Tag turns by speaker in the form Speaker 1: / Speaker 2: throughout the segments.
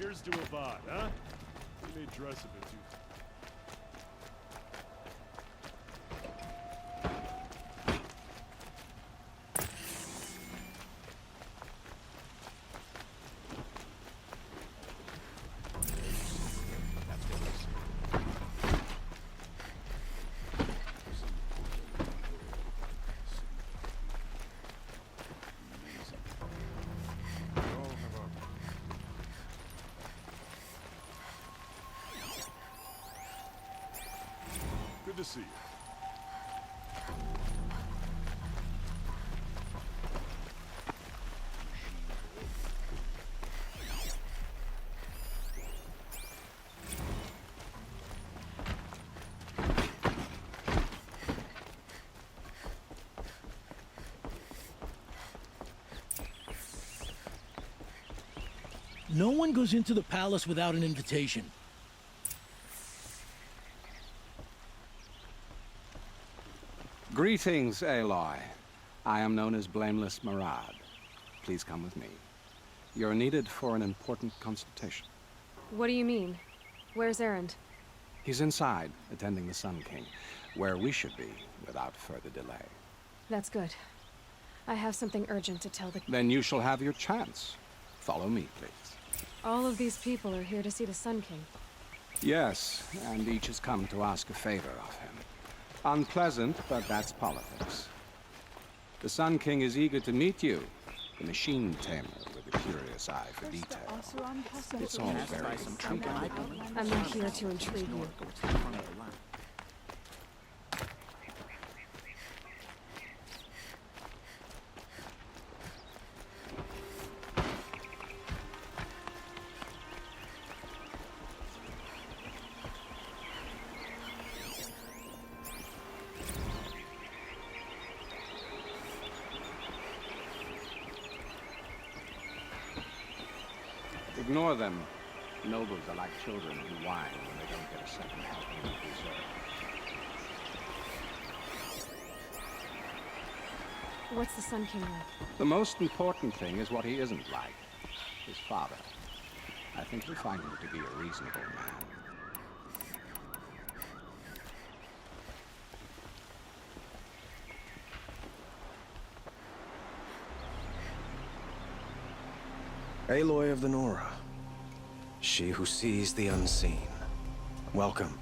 Speaker 1: Here's to Avad, huh? We may dress a bit too. Good to see you.
Speaker 2: No one goes into the palace without an invitation.
Speaker 3: Greetings, Aloy. I am known as Blameless Marad. Please come with me. You're needed for an important consultation.
Speaker 4: What do you mean? Where's Erend?
Speaker 3: He's inside, attending the Sun King, where we should be without further delay.
Speaker 4: That's good. I have something urgent to tell the...
Speaker 3: Then you shall have your chance. Follow me, please.
Speaker 4: All of these people are here to see the Sun King.
Speaker 3: Yes, and each has come to ask a favor of him. Unpleasant, but that's politics. The Sun King is eager to meet you, the machine tamer with a curious eye for detail. It's all very intriguing.
Speaker 4: I'm not here to intrigue you.
Speaker 3: Ignore them. Nobles are like children who whine when they don't get a second helping of dessert.
Speaker 4: What's the Sun King like?
Speaker 3: The most important thing is what he isn't like. His father. I think you'll find him to be a reasonable man.
Speaker 5: Aloy of the Nora. She who sees the unseen. Welcome.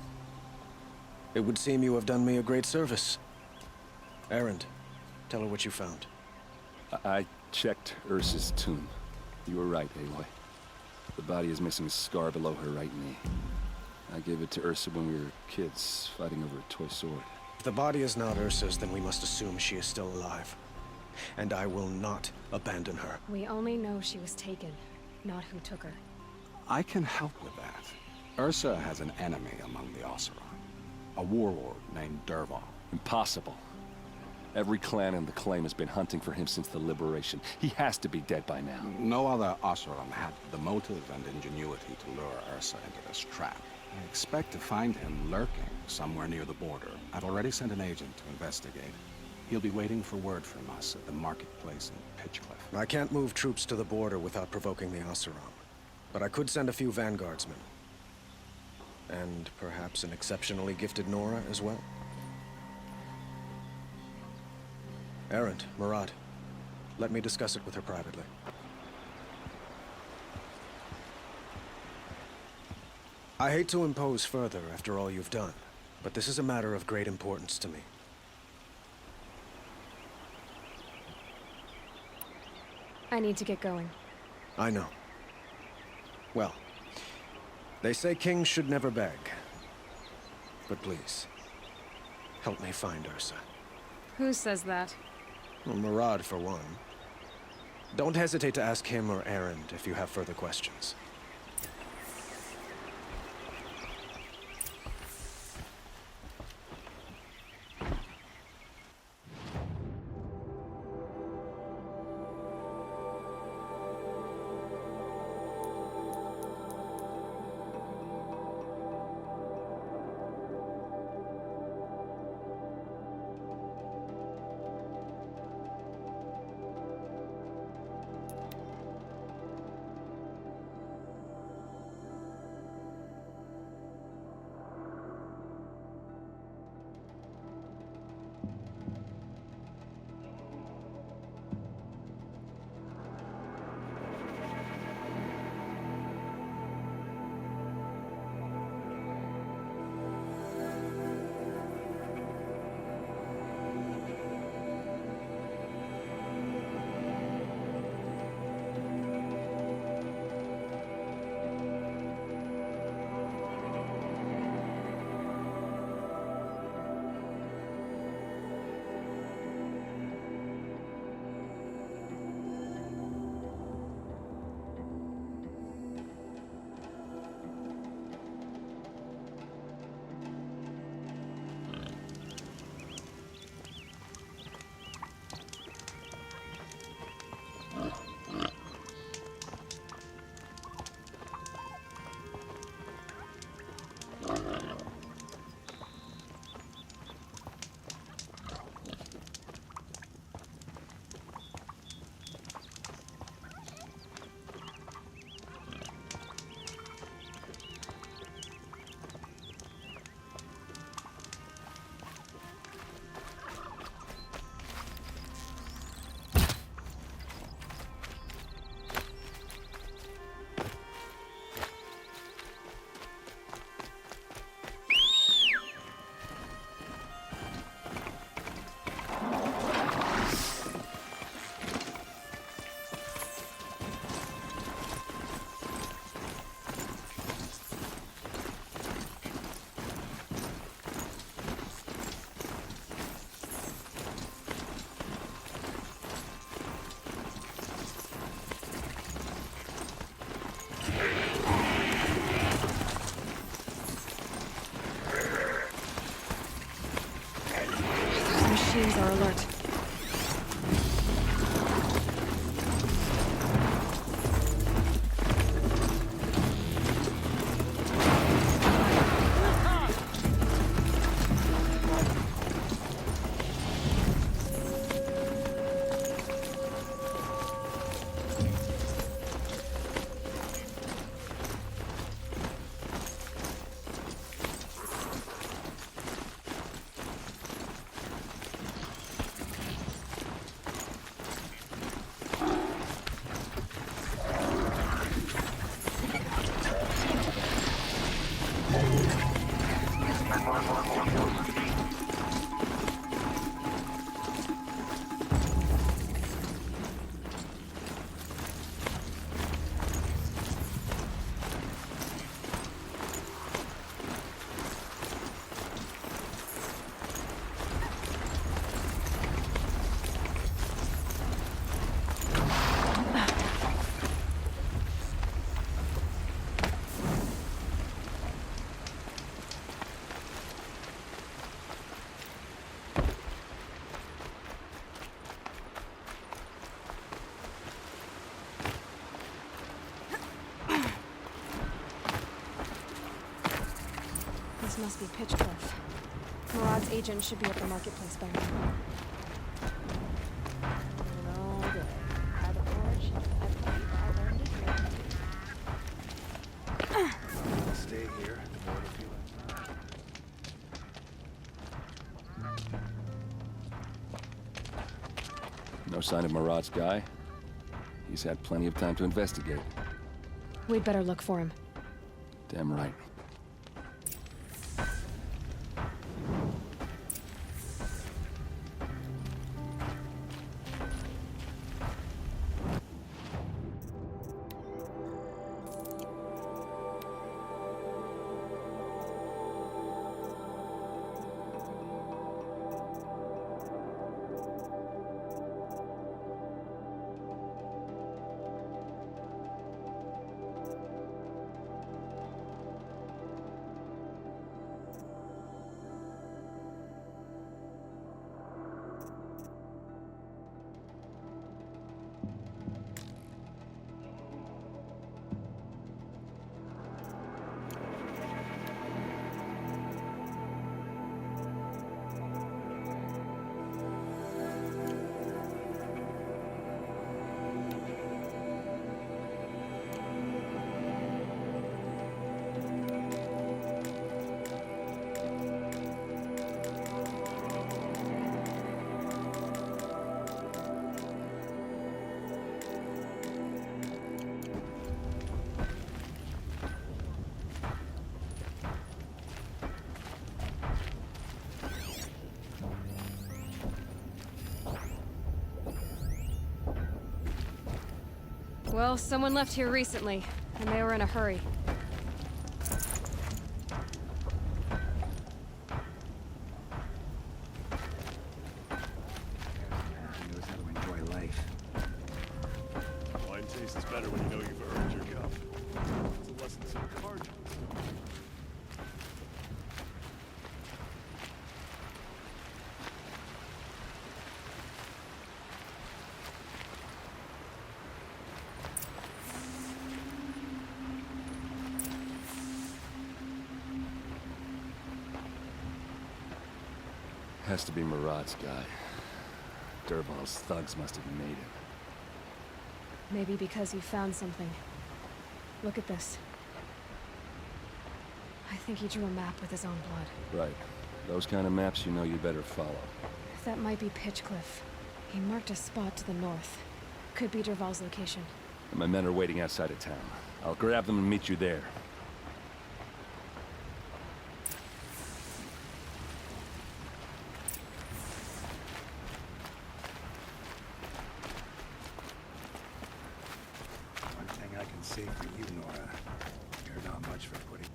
Speaker 5: It would seem you have done me a great service. Erend, tell her what you found.
Speaker 6: I checked Ursa's tomb. You were right, Aloy. The body is missing a scar below her right knee. I gave it to Ursa when we were kids, fighting over a toy sword.
Speaker 5: If the body is not Ursa's, then we must assume she is still alive. And I will not abandon her.
Speaker 4: We only know she was taken, not who took her.
Speaker 3: I can help with that. Ursa has an enemy among the Oseram. A warlord named Dervahl.
Speaker 6: Impossible. Every clan in the claim has been hunting for him since the liberation. He has to be dead by now.
Speaker 3: No other Oseram had the motive and ingenuity to lure Ursa into this trap. I expect to find him lurking somewhere near the border. I've already sent an agent to investigate. He'll be waiting for word from us at the marketplace in Pitchcliff.
Speaker 5: I can't move troops to the border without provoking the Oseram. But I could send a few vanguardsmen. And perhaps an exceptionally gifted Nora as well. Erend, Marad, let me discuss it with her privately. I hate to impose further after all you've done, but this is a matter of great importance to me.
Speaker 4: I need to get going.
Speaker 5: I know. Well, they say kings should never beg. But please, help me find Ursa.
Speaker 4: Who says that?
Speaker 5: Well, Marad, for one. Don't hesitate to ask him or Erend if you have further questions.
Speaker 4: must be Pitchcliff. Murad's agent should be at the marketplace by now.
Speaker 7: All day. By the forge, I believe I learned it here.
Speaker 8: Stay here, the more to feel inside.
Speaker 6: No sign of Murad's guy? He's had plenty of time to investigate.
Speaker 4: We'd better look for him.
Speaker 6: Damn right.
Speaker 4: Well, someone left here recently, and they were in a hurry.
Speaker 8: He knows how to enjoy life.
Speaker 1: Wine tastes better when you know you've earned your cup. It's a lesson in card.
Speaker 6: Has to be Murad's guy. Dervahl's thugs must have made him.
Speaker 4: Maybe because you found something. Look at this. I think he drew a map with his own blood.
Speaker 6: Right. Those kind of maps you know you better follow.
Speaker 4: That might be Pitchcliff. He marked a spot to the north. Could be Dervahl's location.
Speaker 6: And my men are waiting outside of town. I'll grab them and meet you there.
Speaker 8: One thing I can say for you, Nora, you're not much for putting...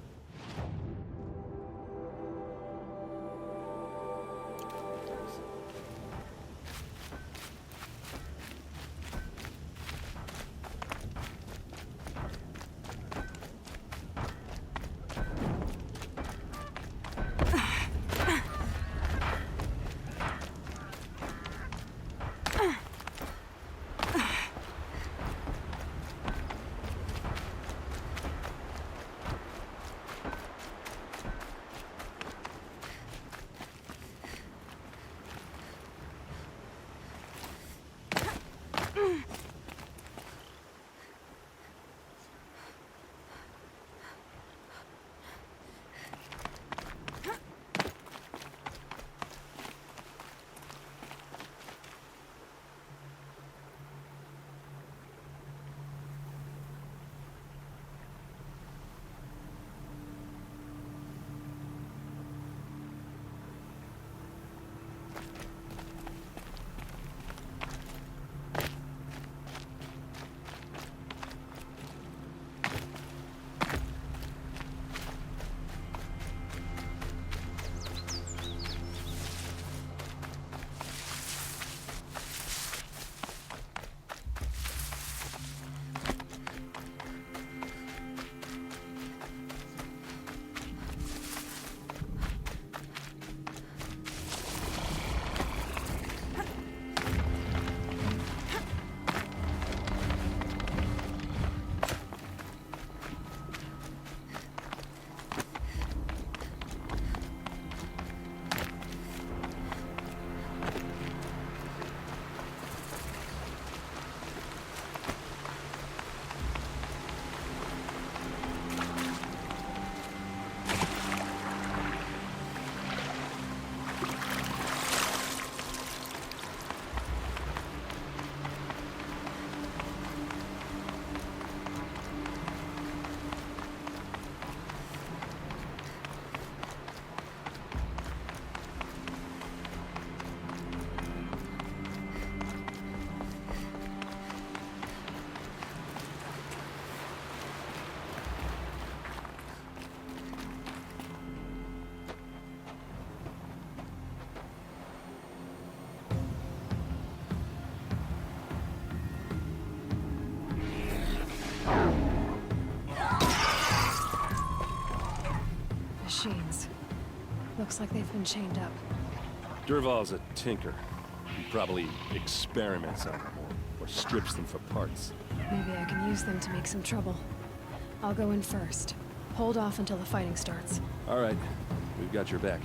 Speaker 4: Looks like they've been chained up.
Speaker 6: Dervahl's a tinker. He probably experiments on them or strips them for parts.
Speaker 4: Maybe I can use them to make some trouble. I'll go in first. Hold off until the fighting starts.
Speaker 6: All right, we've got your back.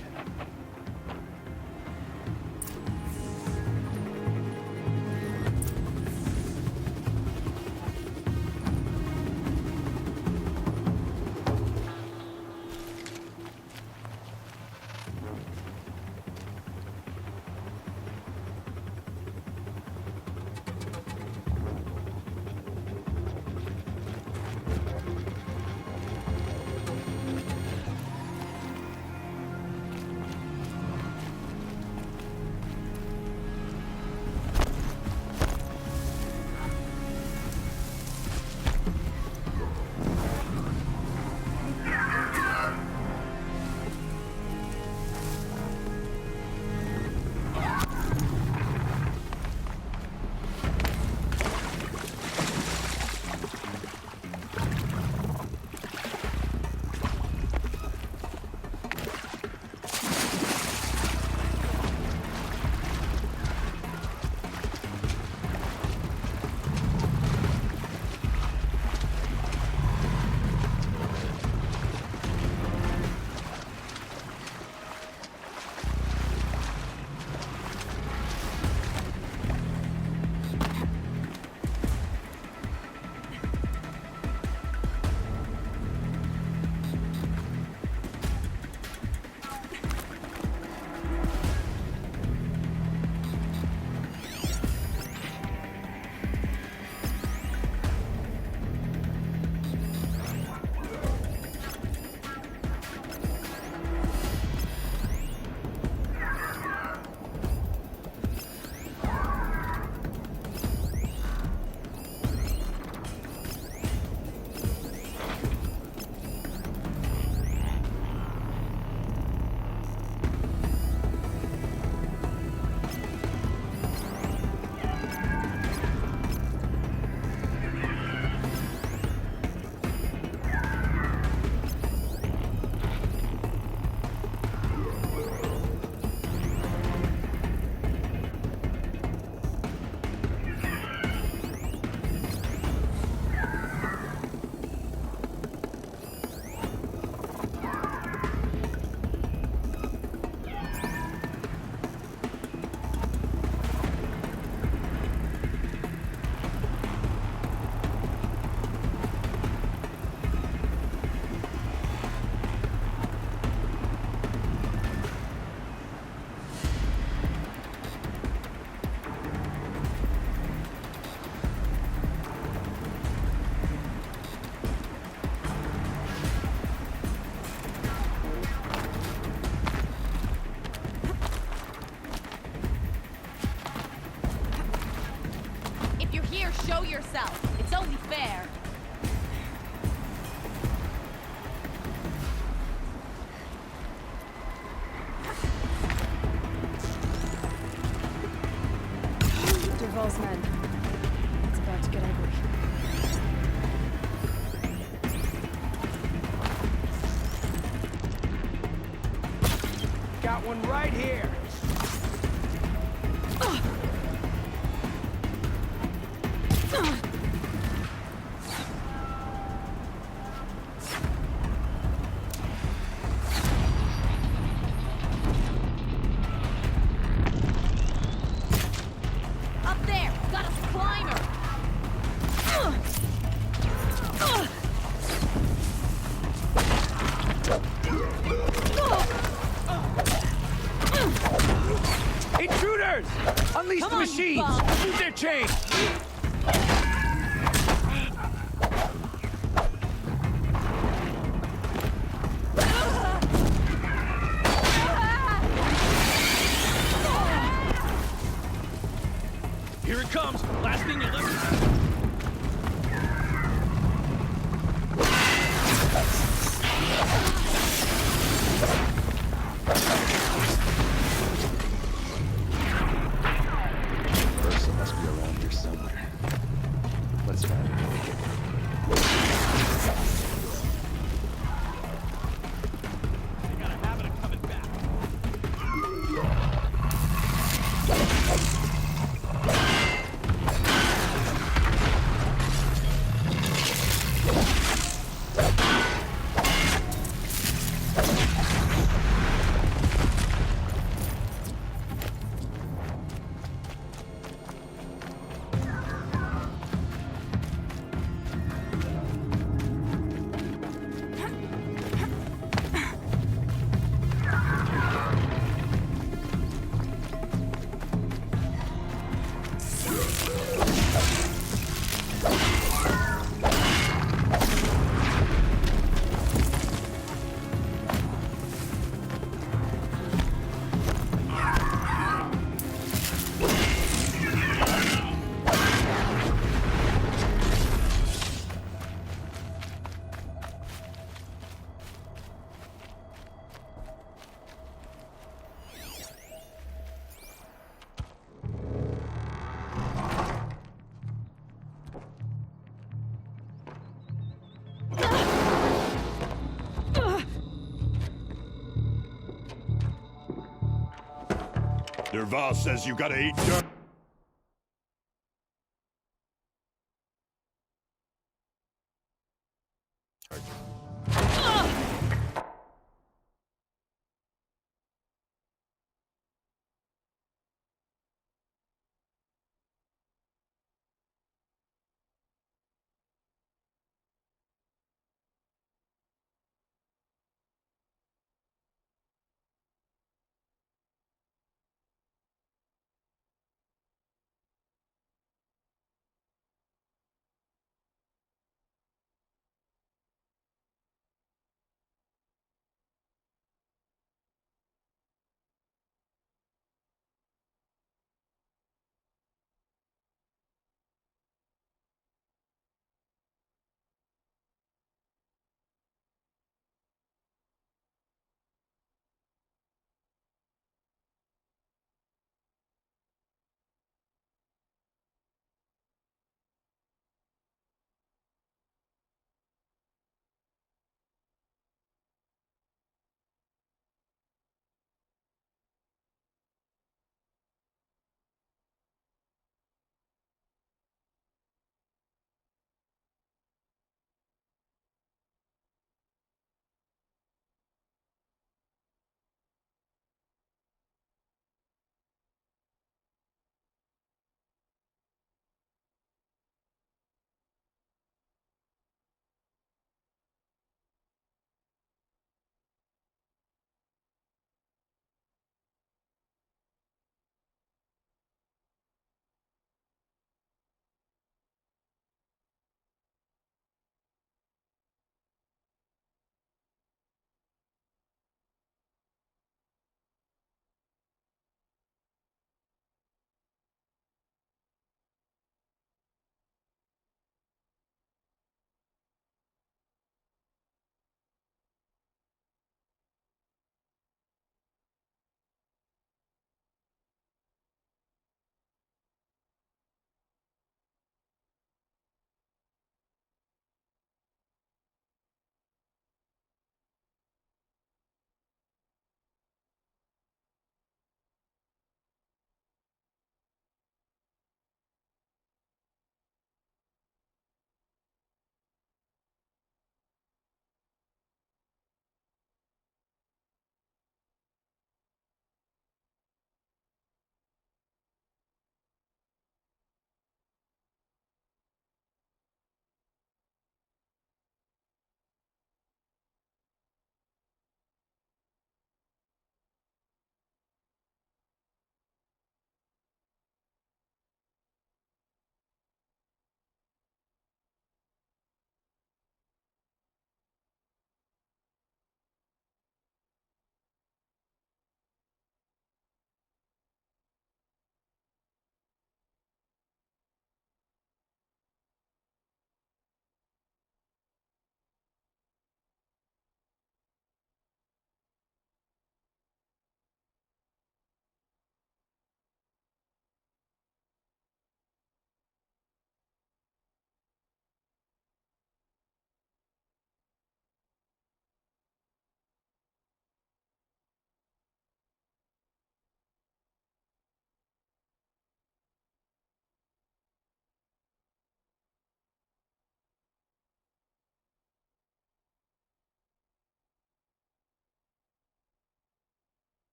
Speaker 9: Show yourself. It's only fair.
Speaker 4: Dervahl's men. It's about to get ugly.
Speaker 8: Got one right here.
Speaker 9: Up there! Got a climber!
Speaker 8: Intruders! Unleash
Speaker 9: Come
Speaker 8: the
Speaker 9: on,
Speaker 8: machines!
Speaker 9: Bob.
Speaker 8: Use their chains!
Speaker 2: Here it comes. Last thing you left.
Speaker 6: Ursa must be around here somewhere. Let's find her.
Speaker 1: They got a habit of coming back. Derval says you gotta eat dirt.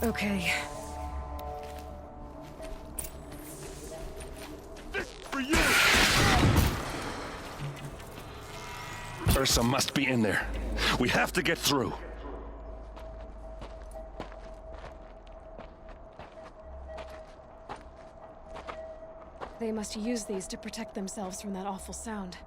Speaker 4: Okay.
Speaker 1: For you!
Speaker 6: Ursa must be in there. We have to get through.
Speaker 4: They must use these to protect themselves from that awful sound.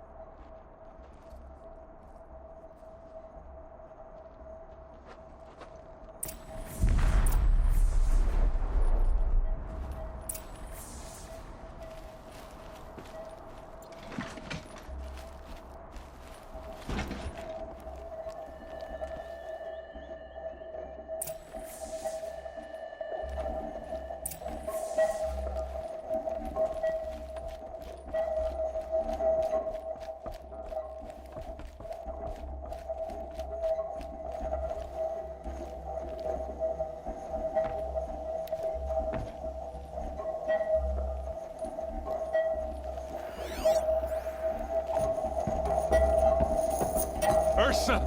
Speaker 6: Ursa!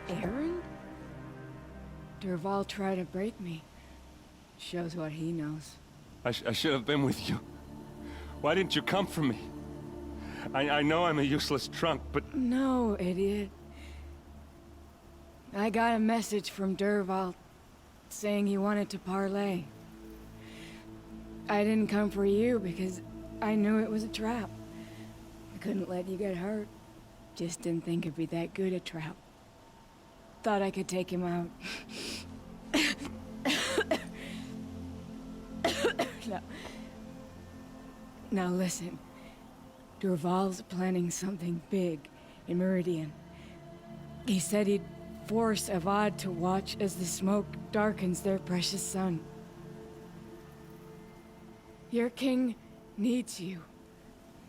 Speaker 10: Aaron? Dervahl tried to break me. Shows what he knows.
Speaker 6: I should have been with you. Why didn't you come for me? I know I'm a useless trunk, but...
Speaker 10: No, idiot. I got a message from Dervahl saying he wanted to parlay. I didn't come for you because I knew it was a trap. I couldn't let you get hurt. Just didn't think it'd be that good a trap. Thought I could take him out. No. Now listen. Dervahl's planning something big in Meridian. He said he'd force Avad to watch as the smoke darkens their precious sun. Your king needs you.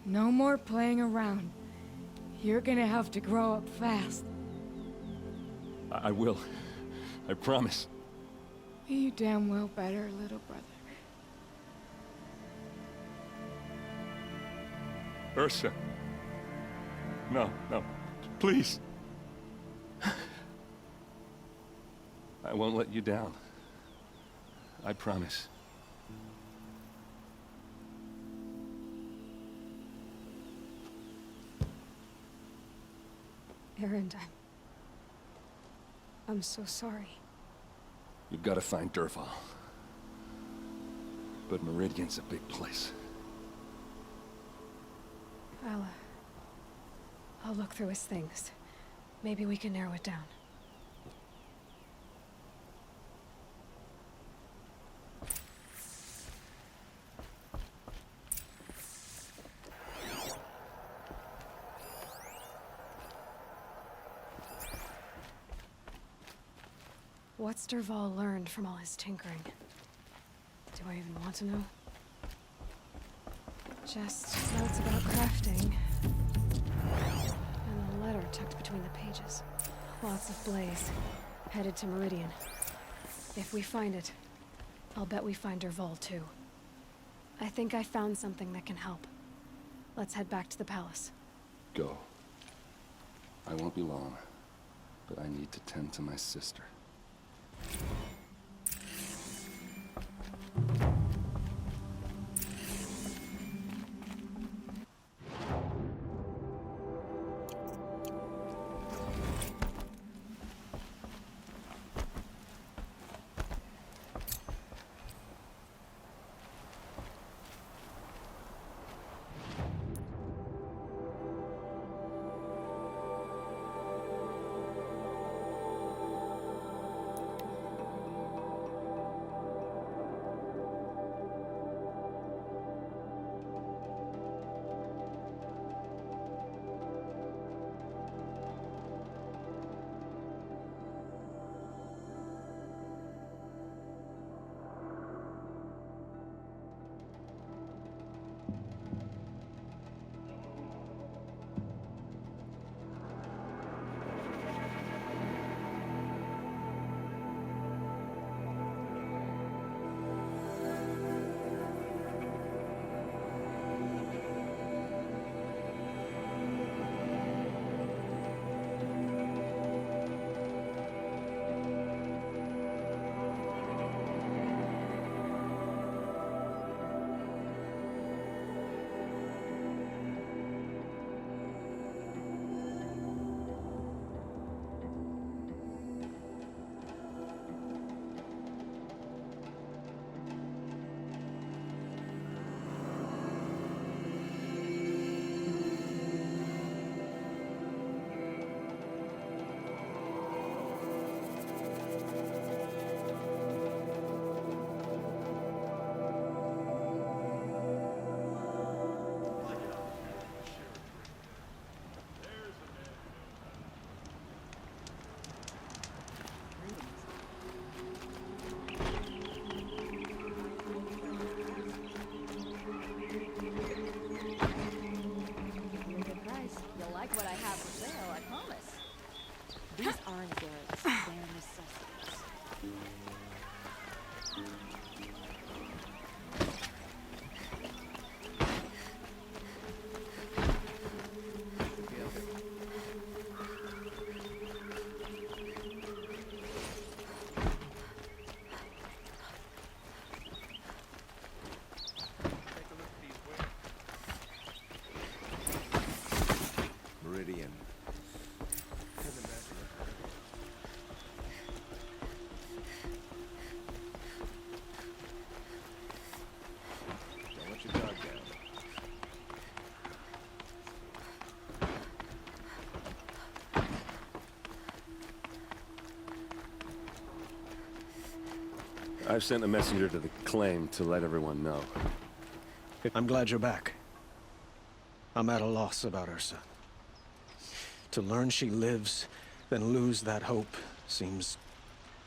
Speaker 10: No more playing around. You're gonna have to grow up fast.
Speaker 6: I will. I promise.
Speaker 10: You damn well better, little brother.
Speaker 6: Ursa. No, please. I won't let you down. I promise.
Speaker 4: Aaron, I'm so sorry.
Speaker 6: You've got to find Dervahl. But Meridian's a big place.
Speaker 4: I'll look through his things. Maybe we can narrow it down. What's Dervahl learned from all his tinkering? Do I even want to know? Just notes about crafting. And a letter tucked between the pages. Lots of blaze. Headed to Meridian. If we find it, I'll bet we find Dervahl too. I think I found something that can help. Let's head back to the palace.
Speaker 6: Go. I won't be long, but I need to tend to my sister.
Speaker 9: like what I have for sale, I promise.
Speaker 7: These aren't goods, they're necessities.
Speaker 8: Meridian.
Speaker 1: Don't let your guard down.
Speaker 6: I've sent a messenger to the claim to let everyone know.
Speaker 5: I'm glad you're back. I'm at a loss about Ursa. To learn she lives, then lose that hope, seems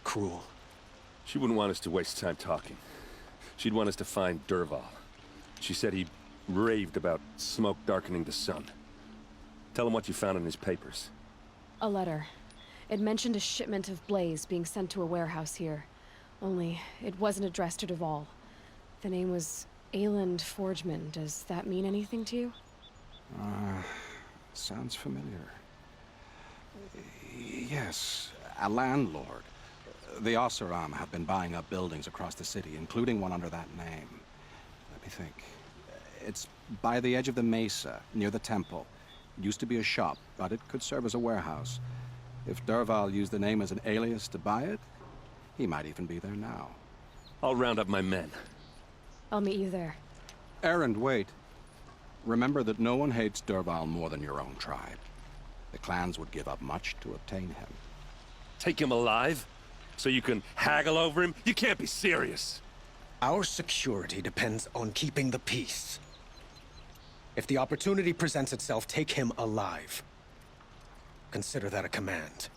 Speaker 5: cruel.
Speaker 6: She wouldn't want us to waste time talking. She'd want us to find Dervahl. She said he raved about smoke darkening the sun. Tell him what you found in his papers.
Speaker 4: A letter. It mentioned a shipment of blaze being sent to a warehouse here. Only, it wasn't addressed to Dervahl. The name was Ayland Forgeman. Does that mean anything to you?
Speaker 3: Sounds familiar. Yes, a landlord. The Oseram have been buying up buildings across the city, including one under that name. Let me think. It's by the edge of the mesa, near the temple. It used to be a shop, but it could serve as a warehouse. If Dervahl used the name as an alias to buy it, he might even be there now.
Speaker 6: I'll round up my men.
Speaker 4: I'll meet you there.
Speaker 3: Erend, wait. Remember that no one hates Dervahl more than your own tribe. The clans would give up much to obtain him.
Speaker 6: Take him alive? So you can haggle over him? You can't be serious.
Speaker 5: Our security depends on keeping the peace. If the opportunity presents itself, take him alive. Consider that a command.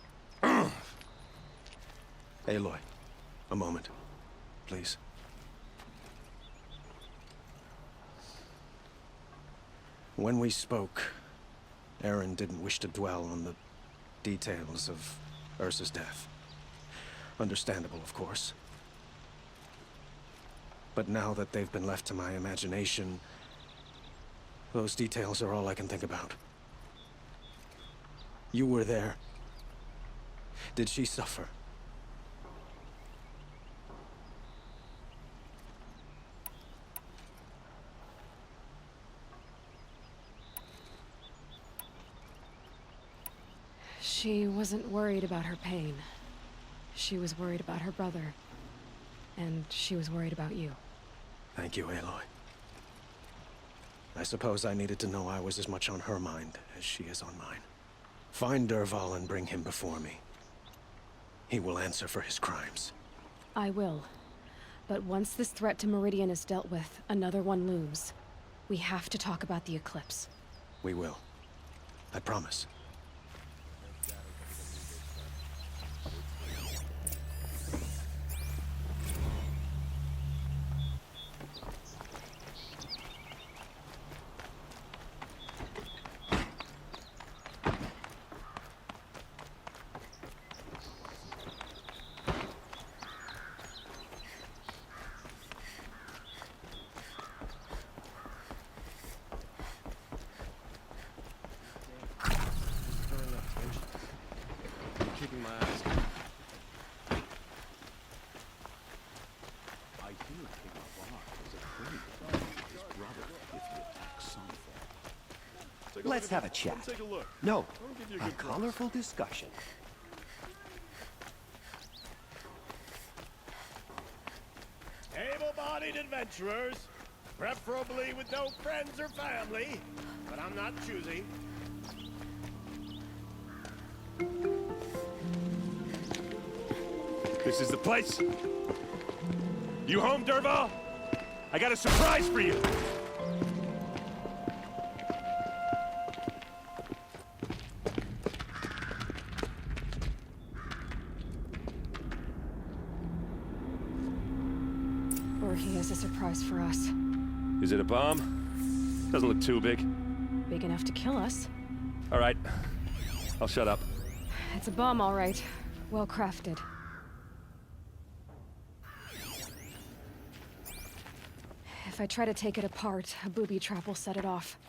Speaker 5: Aloy, a moment, please. When we spoke, Erend didn't wish to dwell on the details of Ursa's death. Understandable, of course. But now that they've been left to my imagination, those details are all I can think about. You were there. Did she suffer?
Speaker 4: She wasn't worried about her pain. She was worried about her brother. And she was worried about you.
Speaker 5: Thank you, Aloy. I suppose I needed to know I was as much on her mind as she is on mine. Find Dervahl and bring him before me. He will answer for his crimes.
Speaker 4: I will. But once this threat to Meridian is dealt with, another one looms. We have to talk about the eclipse.
Speaker 5: We will. I promise.
Speaker 1: Keeping my eyes.
Speaker 8: I hear King Avar is afraid of his brother if he attacks Sunfall.
Speaker 1: Take a
Speaker 11: Let's
Speaker 1: look at
Speaker 11: have a
Speaker 1: this.
Speaker 11: chat.
Speaker 1: Come take a look.
Speaker 11: No,
Speaker 1: I'll give you
Speaker 11: a
Speaker 1: good price.
Speaker 11: colorful discussion.
Speaker 1: Able-bodied adventurers, preferably with no friends or family, but I'm not choosy.
Speaker 6: This is the place? You home, Dervahl? I got a surprise for you!
Speaker 4: Or he has a surprise for us.
Speaker 6: Is it a bomb? Doesn't look too big.
Speaker 4: Big enough to kill us.
Speaker 6: All right. I'll shut up.
Speaker 4: It's a bomb, all right. Well crafted. If I try to take it apart, a booby trap will set it off.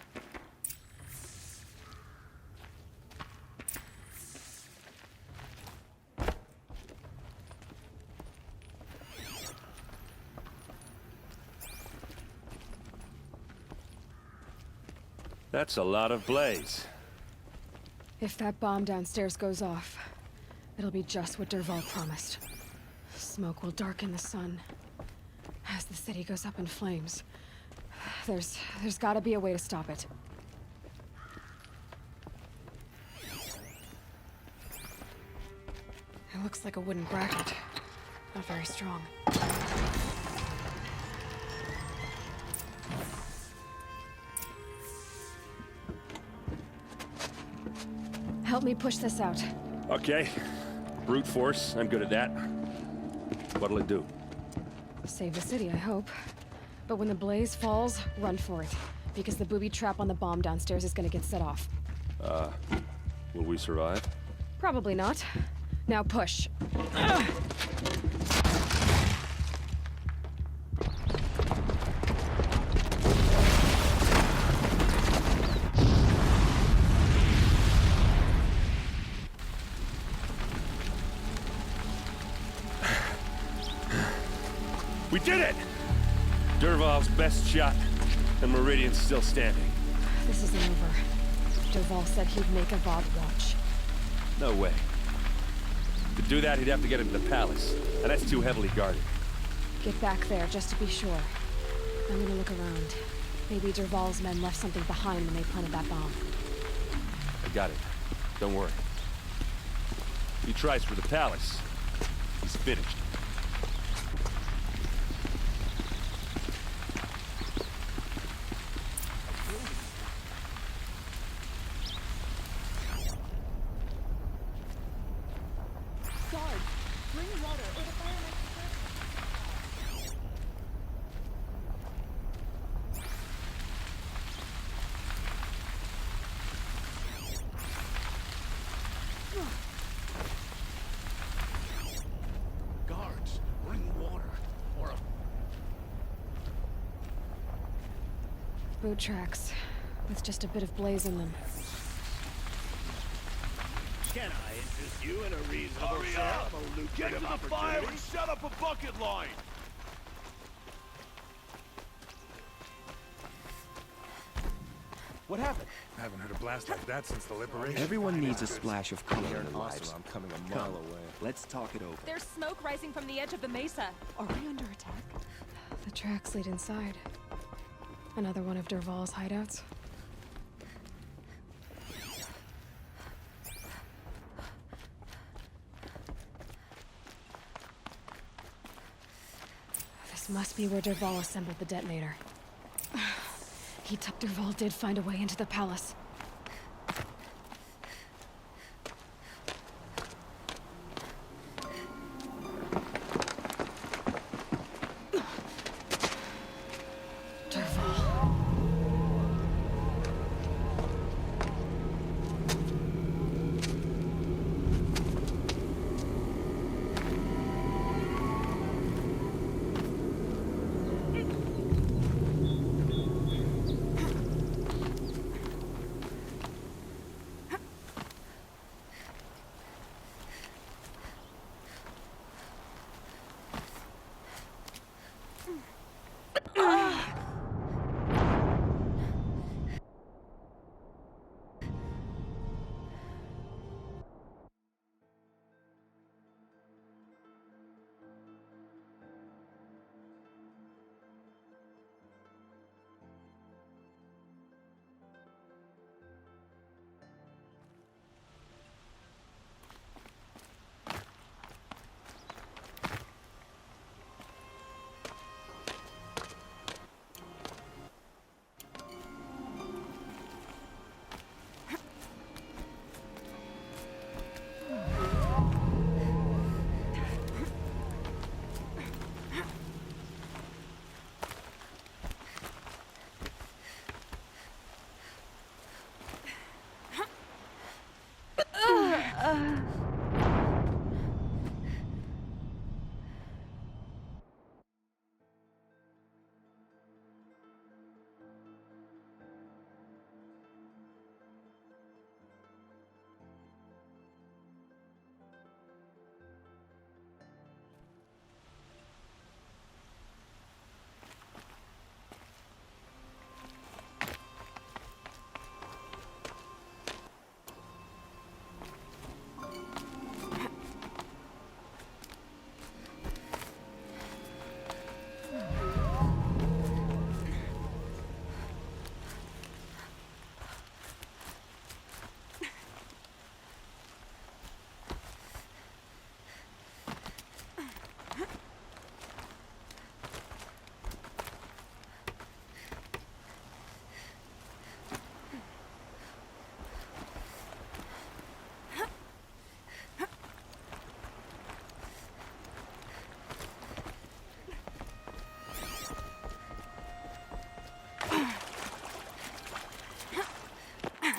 Speaker 6: That's a lot of blaze.
Speaker 4: If that bomb downstairs goes off, it'll be just what Dervahl promised. Smoke will darken the sun. As the city goes up in flames, there's gotta be a way to stop it. It looks like a wooden bracket. Not very strong. Help me push this out.
Speaker 6: Okay. Brute force, I'm good at that. What'll it do?
Speaker 4: Save the city, I hope. But when the blaze falls, run for it. Because the booby trap on the bomb downstairs is gonna get set off.
Speaker 6: Will we survive?
Speaker 4: Probably not. Now push.
Speaker 6: We did it! Dervahl's best shot, and Meridian's still standing.
Speaker 4: This isn't over. Dervahl said he'd make Avad watch.
Speaker 6: No way. To do that, he'd have to get into the palace, and that's too heavily guarded.
Speaker 4: Get back there, just to be sure. I'm gonna look around. Maybe Dervahl's men left something behind when they planted that bomb.
Speaker 6: I got it. Don't worry. If he tries for the palace, he's finished.
Speaker 8: Guards, bring water. Or a...
Speaker 4: Boot tracks, with just a bit of blaze in them.
Speaker 1: Can I interest you in a reasonable share of a lucrative opportunity?
Speaker 8: and set up a bucket line!
Speaker 11: What happened?
Speaker 8: I haven't heard a blast like that since the liberation.
Speaker 11: Everyone needs a splash of color in their lives.
Speaker 5: I'm coming a mile away.
Speaker 11: Let's talk it over.
Speaker 9: There's smoke rising from the edge of the mesa. Are we under attack?
Speaker 4: The tracks lead inside. Another one of Dervahl's hideouts. This must be where Dervahl assembled the detonator. Dervahl did find a way into the palace.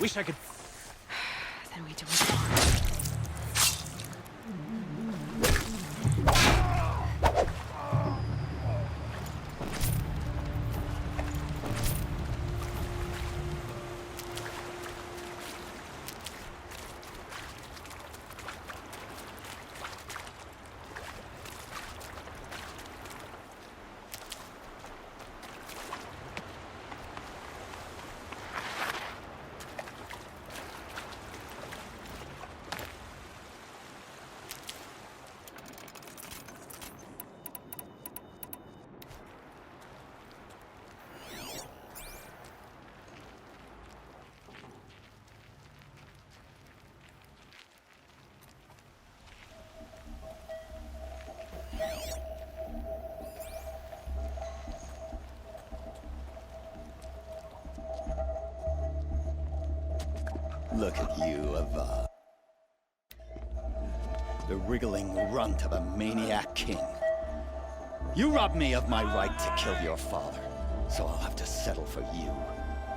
Speaker 8: Wish I could...
Speaker 4: Then we do it.
Speaker 12: Look at you, Avad. The wriggling runt of a maniac king. You robbed me of my right to kill your father, so I'll have to settle for you.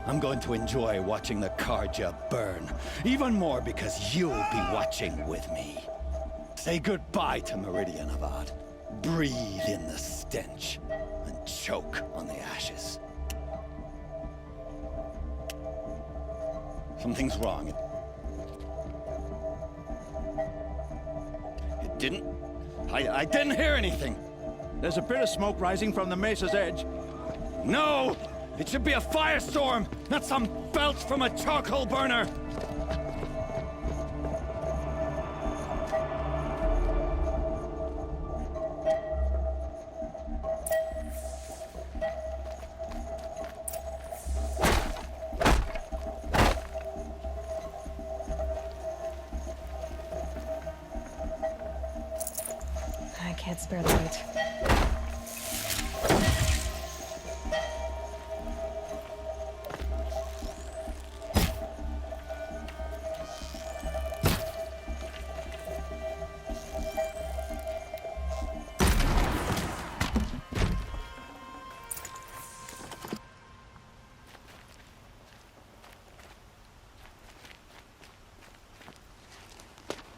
Speaker 12: I'm going to enjoy watching the Carja burn, even more because you'll be watching with me. Say goodbye to Meridian, Avad. Breathe in the stench, and choke on the ashes. Something's wrong. It didn't... I didn't hear anything.
Speaker 8: There's a bit of smoke rising from the mesa's edge.
Speaker 12: No! It should be a firestorm, not some belch from a charcoal burner!
Speaker 4: I can't spare the light.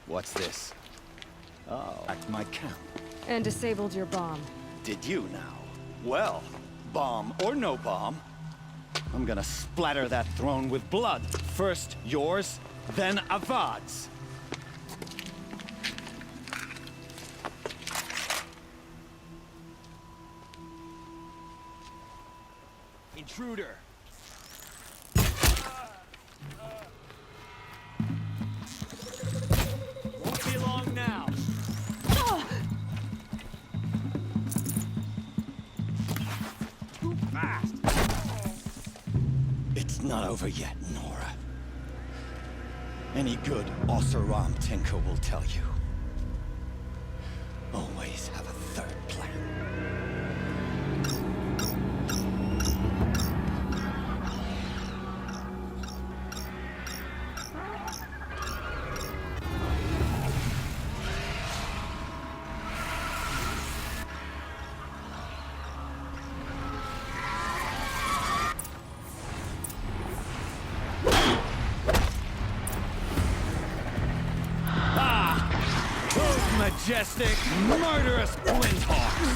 Speaker 12: What's this? Oh, at my camp.
Speaker 4: And disabled your bomb.
Speaker 12: Did you now? Well, bomb or no bomb, I'm gonna splatter that throne with blood. First yours, then Avad's.
Speaker 8: Intruder! Won't be long now. Too fast!
Speaker 12: It's not over yet, Nora. Any good Oseram tinker will tell you. Always have a third plan. Majestic, murderous Glinthawks!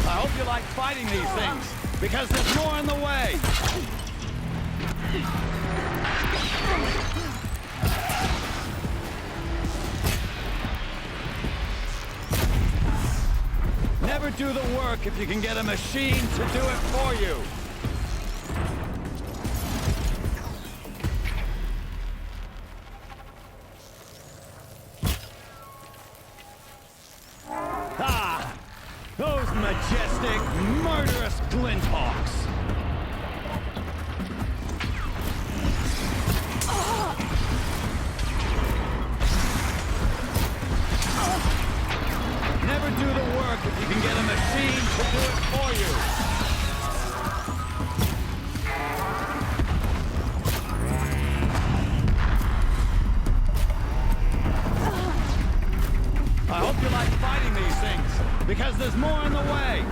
Speaker 12: I hope you like fighting these things, because there's more in the way! Never do the work if you can get a machine to do it for you! Those majestic, murderous Glinthawks! Never do the work if you can get a machine to do it for you! I hope you like fighting these things. because there's more in the way!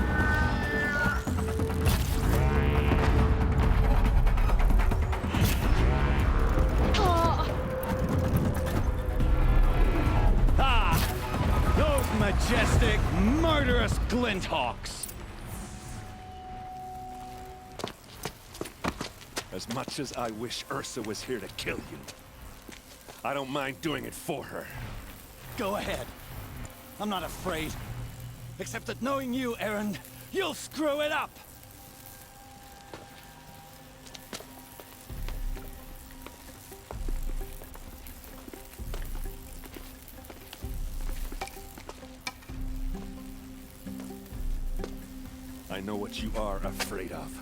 Speaker 12: Those majestic, murderous Glinthawks!
Speaker 1: As much as I wish Ursa was here to kill you, I don't mind doing it for her.
Speaker 12: Go ahead. I'm not afraid. Except that knowing you, Erend, you'll screw it up!
Speaker 1: I know what you are afraid of.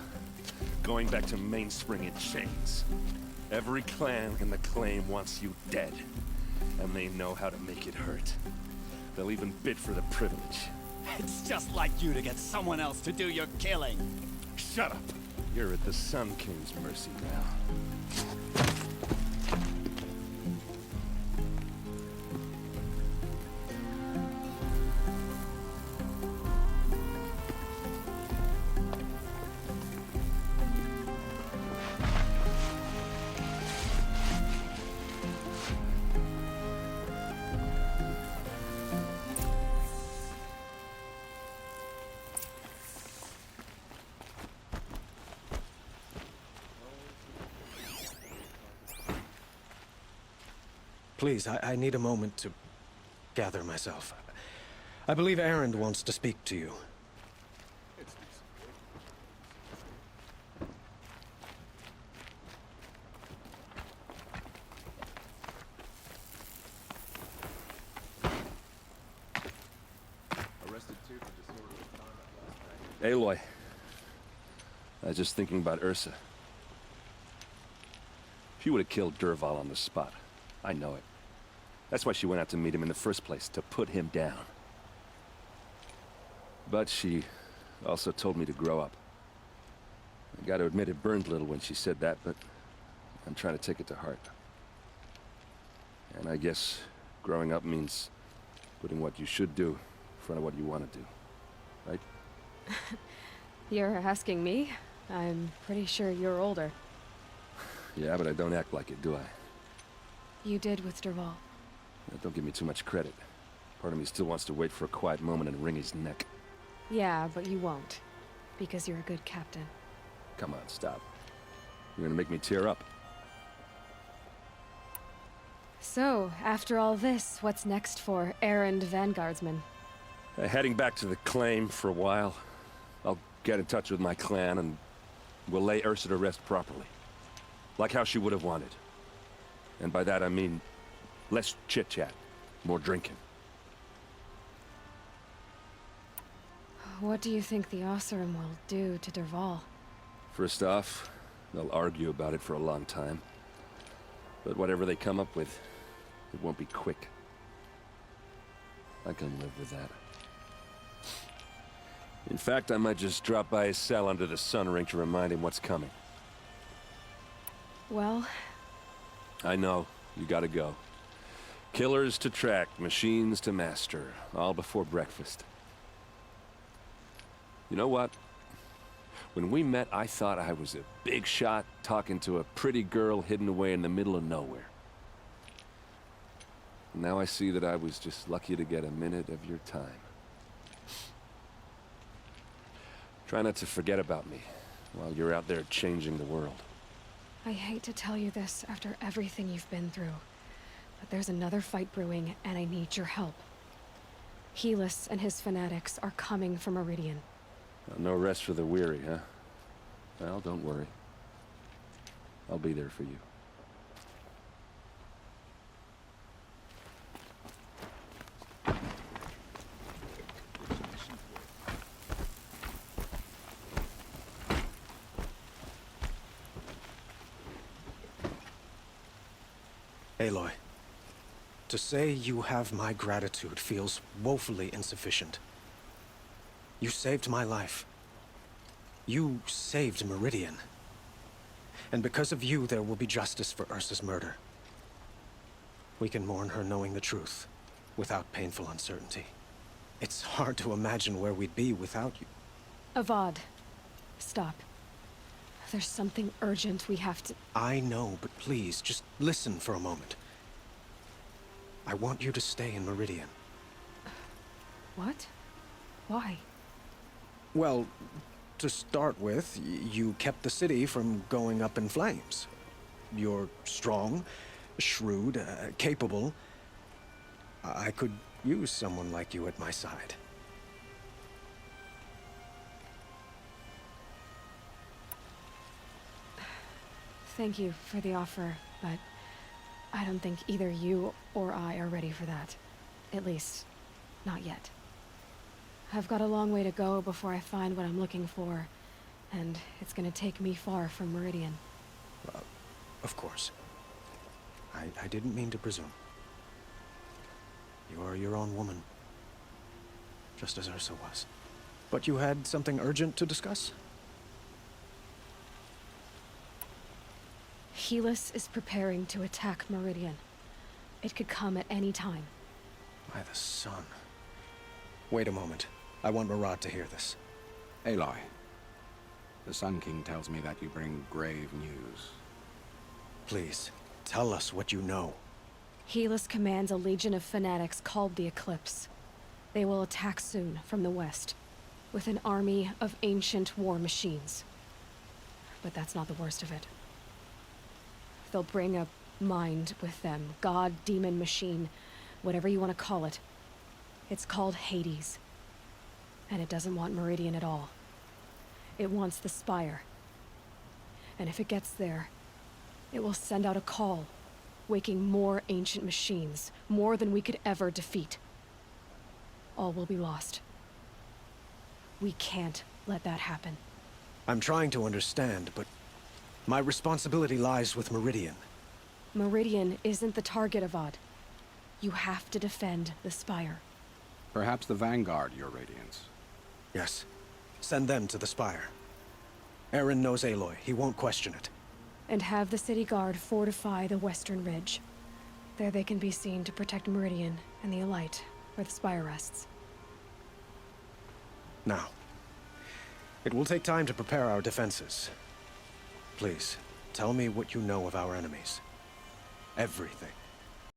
Speaker 1: Going back to Mainspring in chains. Every clan in the claim wants you dead. And they know how to make it hurt. They'll even bid for the privilege.
Speaker 12: It's just like you to get someone else to do your killing.
Speaker 1: Shut up! You're at the Sun King's mercy now.
Speaker 5: Please, I need a moment to gather myself. I believe Erend wants to speak to you.
Speaker 6: Aloy. I was just thinking about Ursa. She would have killed Dervahl on the spot. I know it. That's why she went out to meet him in the first place, to put him down. But she also told me to grow up. I gotta admit it burned a little when she said that, but I'm trying to take it to heart. And I guess growing up means putting what you should do in front of what you want to do. Right?
Speaker 4: You're asking me? I'm pretty sure you're older.
Speaker 6: Yeah, but I don't act like it, do I?
Speaker 4: You did with Dervahl.
Speaker 6: Don't give me too much credit. Part of me still wants to wait for a quiet moment and wring his neck.
Speaker 4: Yeah, but you won't. Because you're a good captain.
Speaker 6: Come on, stop. You're gonna make me tear up.
Speaker 4: So, after all this, what's next for Erend Vanguardsman?
Speaker 6: Heading back to the claim for a while. I'll get in touch with my clan and we'll lay Ursa to rest properly. Like how she would have wanted. And by that I mean less chit-chat, more drinking.
Speaker 4: What do you think the Oseram will do to Dervahl?
Speaker 6: First off, they'll argue about it for a long time. But whatever they come up with, it won't be quick. I can live with that. In fact, I might just drop by his cell under the sun ring to remind him what's coming.
Speaker 4: Well...
Speaker 6: I know. You gotta go. Killers to track, machines to master. All before breakfast. You know what? When we met, I thought I was a big shot talking to a pretty girl hidden away in the middle of nowhere. Now I see that I was just lucky to get a minute of your time. Try not to forget about me while you're out there changing the world.
Speaker 4: I hate to tell you this after everything you've been through, but there's another fight brewing and I need your help. Helis and his fanatics are coming for Meridian.
Speaker 6: No rest for the weary, huh? Well, don't worry. I'll be there for you.
Speaker 5: Aloy, to say you have my gratitude feels woefully insufficient. You saved my life. You saved Meridian. And because of you, there will be justice for Ursa's murder. We can mourn her knowing the truth, without painful uncertainty. It's hard to imagine where we'd be without you.
Speaker 4: Avad, stop. There's something urgent we have to...
Speaker 5: I know, but please, just listen for a moment. I want you to stay in Meridian.
Speaker 4: What? Why?
Speaker 5: Well, to start with, you kept the city from going up in flames. You're strong, shrewd, capable. I could use someone like you at my side.
Speaker 4: Thank you for the offer, but I don't think either you or I are ready for that. At least, not yet. I've got a long way to go before I find what I'm looking for, and it's gonna take me far from Meridian.
Speaker 5: Of course. I didn't mean to presume. You are your own woman, just as Ursa was. But you had something urgent to discuss?
Speaker 4: Helis is preparing to attack Meridian. It could come at any time.
Speaker 5: By the sun. Wait a moment. I want Murad to hear this.
Speaker 3: Aloy, the Sun King tells me that you bring grave news.
Speaker 5: Please, tell us what you know.
Speaker 4: Helis commands a legion of fanatics called the Eclipse. They will attack soon from the west, with an army of ancient war machines. But that's not the worst of it. They'll bring a mind with them, god, demon, machine, whatever you want to call it. It's called Hades. And it doesn't want Meridian at all. It wants the Spire. And if it gets there, it will send out a call, waking more ancient machines, more than we could ever defeat. All will be lost. We can't let that happen.
Speaker 5: I'm trying to understand, but my responsibility lies with Meridian.
Speaker 4: Meridian isn't the target, Avad. You have to defend the Spire.
Speaker 3: Perhaps the Vanguard, Your Radiance.
Speaker 5: Yes. Send them to the Spire. Eren knows Aloy. He won't question it.
Speaker 4: And have the City Guard fortify the Western Ridge. There they can be seen to protect Meridian and the Elite, where the Spire rests.
Speaker 5: Now, it will take time to prepare our defenses. Please, tell me what you know of our enemies. Everything.